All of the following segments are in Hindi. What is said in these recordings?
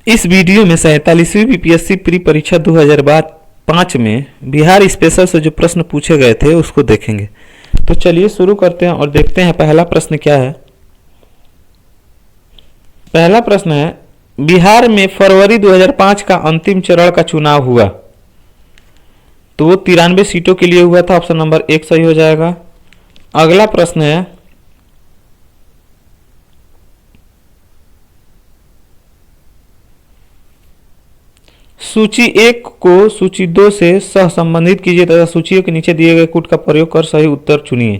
इस वीडियो में 47वीं बीपीएससी प्री परीक्षा 2005 में बिहार स्पेशल से जो प्रश्न पूछे गए थे उसको देखेंगे। तो चलिए शुरू करते हैं और देखते हैं पहला प्रश्न क्या है। पहला प्रश्न है, बिहार में फरवरी 2005 का अंतिम चरण का चुनाव हुआ तो वो 93 सीटों के लिए हुआ था। ऑप्शन नंबर 1 सही हो जाएगा। अगला प्रश्न है, सूची 1 को सूची 2 से सह संबंधित कीजिए तथा सूचियों के नीचे दिए गए कूट का प्रयोग कर सही उत्तर चुनिए।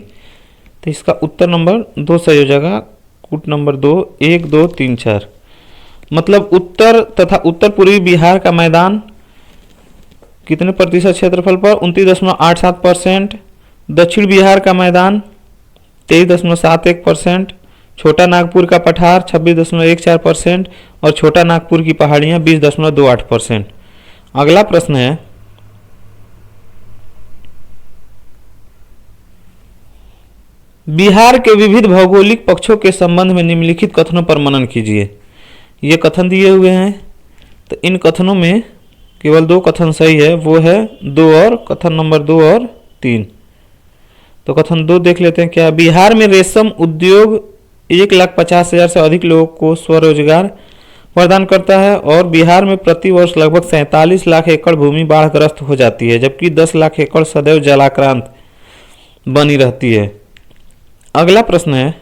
तो इसका उत्तर नंबर 2 सही हो जाएगा। कूट नंबर 2 1 2 3 4 मतलब उत्तर तथा उत्तर पूर्वी बिहार का मैदान कितने प्रतिशत क्षेत्रफल पर 29.87%, दक्षिण बिहार का मैदान 23.71%, छोटा नागपुर का पठार 26.14% और छोटा नागपुर की पहाड़ियां 20.28%। अगला प्रश्न है, बिहार के विविध भौगोलिक पक्षों के संबंध में निम्नलिखित कथनों पर मनन कीजिए। ये कथन दिए हुए हैं तो इन कथनों में केवल 2 कथन सही है, वो है 2 और कथन नंबर 2 और 3। तो कथन 2 देख लेते हैं क्या। बिहार में रेशम उद्योग 1,50,000 से अधिक लोगों को स्वरोजगार प्रदान करता है और बिहार में प्रति वर्ष लगभग 47 लाख एकड़ भूमि बाढ़ग्रस्त हो जाती है, जबकि 10 लाख एकड़ सदैव जलाक्रांत बनी रहती है। अगला प्रश्न है,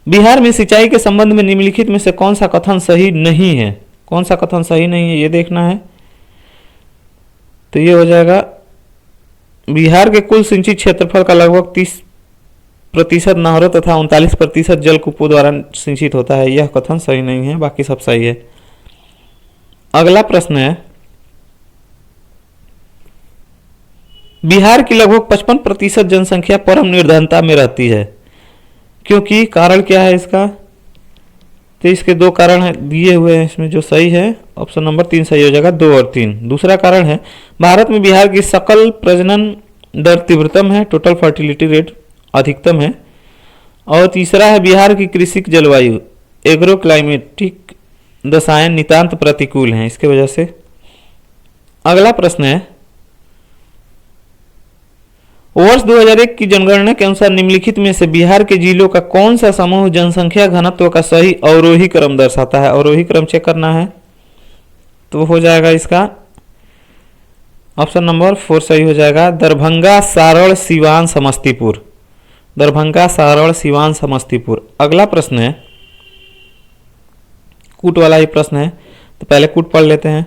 बिहार में सिंचाई के संबंध में निम्नलिखित में से कौन सा कथन सही नहीं है। कौन सा कथन सही नहीं है ये देखना है। तो ये हो जाएगा, बिहार के कुल सिंचित क्षेत्रफल का लगभग 30% नहरों तथा 39% जलकूपों द्वारा सिंचित होता है। यह कथन सही नहीं है, बाकी सब सही है। अगला प्रश्न है, बिहार की लगभग 55% जनसंख्या परम निर्धनता में रहती है, क्योंकि कारण क्या है इसका। तो इसके 2 कारण है दिए हुए हैं इसमें, जो सही है ऑप्शन नंबर 3 सही हो जाएगा। 2 और 3। दूसरा कारण है, भारत में बिहार की सकल प्रजनन दर तीव्रतम है, टोटल फर्टिलिटी रेट अधिकतम है। और तीसरा है, बिहार की कृषि जलवायु एग्रो क्लाइमेटिक दशाएं नितांत प्रतिकूल हैं, इसके वजह से। अगला प्रश्न है, वर्ष 2001 की जनगणना के अनुसार निम्नलिखित में से बिहार के जिलों का कौन सा समूह जनसंख्या घनत्व का सही अवरोही क्रम दर्शाता है। अवरोही क्रम चेक करना है तो हो जाएगा इसका ऑप्शन नंबर 4 सही हो जाएगा। दरभंगा, सारण, सीवान, समस्तीपुर। दरभंगा, सारण, सीवान, समस्तीपुर। अगला प्रश्न है, कूट वाला ही प्रश्न है, तो पहले कूट पढ़ लेते हैं।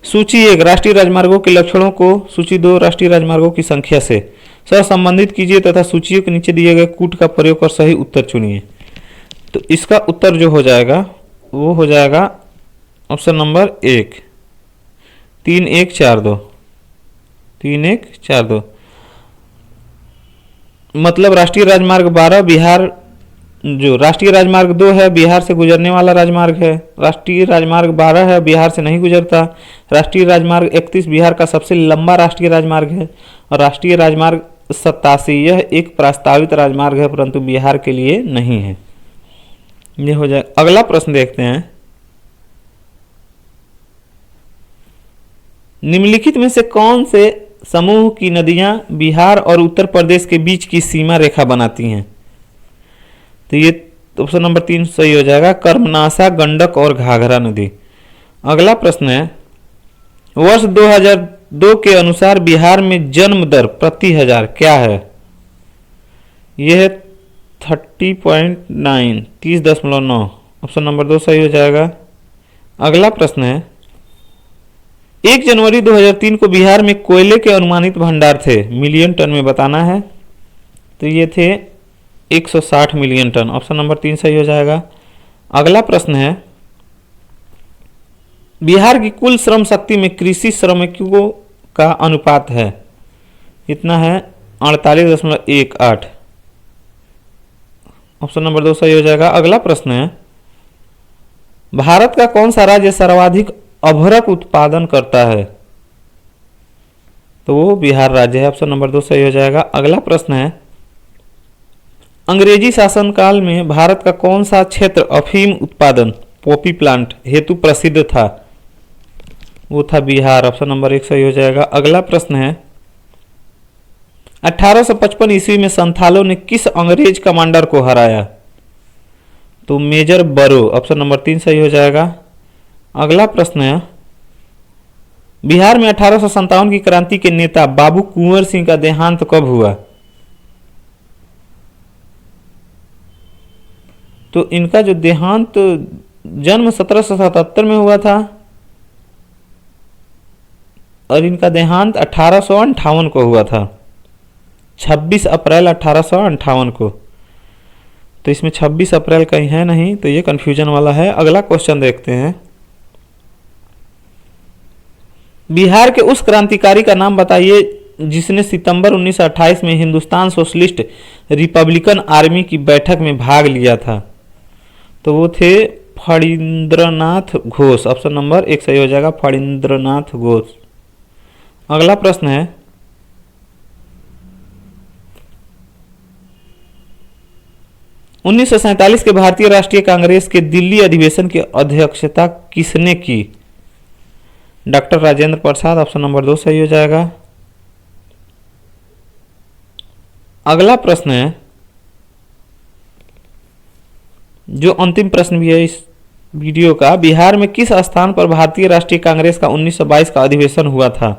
सूची 1 राष्ट्रीय राजमार्गों के लक्षणों को सूची 2 राष्ट्रीय राजमार्गों की संख्या से सहसंबंधित कीजिए तथा सूचियों के नीचे दिए गए कूट का प्रयोग कर सही उत्तर चुनिए। तो इसका उत्तर जो हो जाएगा वो हो जाएगा ऑप्शन नंबर 1 3 1 4 2 3 1 4 2 मतलब राष्ट्रीय राजमार्ग 12 बिहार, जो राष्ट्रीय राजमार्ग 2 है बिहार से गुजरने वाला राजमार्ग है। राष्ट्रीय राजमार्ग 12 है, बिहार से नहीं गुजरता। राष्ट्रीय राजमार्ग 31 बिहार का सबसे लंबा राष्ट्रीय राजमार्ग है। और राष्ट्रीय राजमार्ग 87 यह एक प्रस्तावित राजमार्ग है परंतु बिहार के लिए नहीं है। ये हो जाए। अगला प्रश्न देखते हैं, निम्नलिखित में से कौन से समूह की नदियां बिहार और उत्तर प्रदेश के बीच की सीमा रेखा बनाती हैं। तो ये ऑप्शन नंबर 3 सही हो जाएगा। कर्मनाशा, गंडक और घाघरा नदी। अगला प्रश्न है, वर्ष 2002 के अनुसार बिहार में जन्म दर प्रति हजार क्या है। यह है 30.9 30.9। ऑप्शन नंबर 2 सही हो जाएगा। अगला प्रश्न है, 1 जनवरी 2003 को बिहार में कोयले के अनुमानित भंडार थे, मिलियन टन में बताना है। तो ये थे 160 मिलियन टन। ऑप्शन नंबर 3 सही हो जाएगा। अगला प्रश्न है, बिहार की कुल श्रम शक्ति में कृषि श्रमिकों का अनुपात है कितना है 48.18। ऑप्शन नंबर 2 सही हो जाएगा। अगला प्रश्न है, भारत का कौन सा राज्य सर्वाधिक अभ्रक उत्पादन करता है। तो वो बिहार राज्य है। ऑप्शन नंबर 2 सही हो जाएगा। अगला प्रश्न है, अंग्रेजी शासनकाल में भारत का कौन सा क्षेत्र अफीम उत्पादन पॉपी प्लांट हेतु प्रसिद्ध था? वो था बिहार। ऑप्शन नंबर 1 सही हो जाएगा। अगला प्रश्न है 1855 ईस्वी में संथालों ने किस अंग्रेज कमांडर को हराया? तो मेजर बरो। ऑप्शन नंबर 3 सही हो जाएगा। अगला प्रश्न है बिहार में 1857 की क्रांति के नेता बाबू कुंवर सिंह का देहांत कब हुआ? तो इनका जो देहांत जन्म 1777 में हुआ था और इनका देहांत 1858 को हुआ था, 26 अप्रैल 1858 को। तो इसमें 26 अप्रैल कहीं है नहीं, तो ये कंफ्यूजन वाला है। अगला क्वेश्चन देखते हैं बिहार के उस क्रांतिकारी का नाम बताइए जिसने सितंबर 1928 में हिंदुस्तान सोशलिस्ट रिपब्लिकन आर्मी की बैठक में भाग लिया था। तो वो थे फणींद्रनाथ घोष। ऑप्शन नंबर 1 सही हो जाएगा, फणींद्रनाथ घोष। अगला प्रश्न है 1947 के भारतीय राष्ट्रीय कांग्रेस के दिल्ली अधिवेशन की अध्यक्षता किसने की? Doctor Rajendra Prasad. Option number 2 सही हो जाएगा। अगला प्रश्न है जो अंतिम प्रश्न भी है इस वीडियो का, बिहार में किस स्थान पर भारतीय राष्ट्रीय कांग्रेस का 1922 का अधिवेशन हुआ था?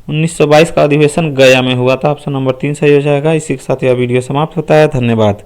1922 का अधिवेशन गया में हुआ था। ऑप्शन नंबर 3 सही हो जाएगा। इसी के साथ यह वीडियो समाप्त होता है। धन्यवाद।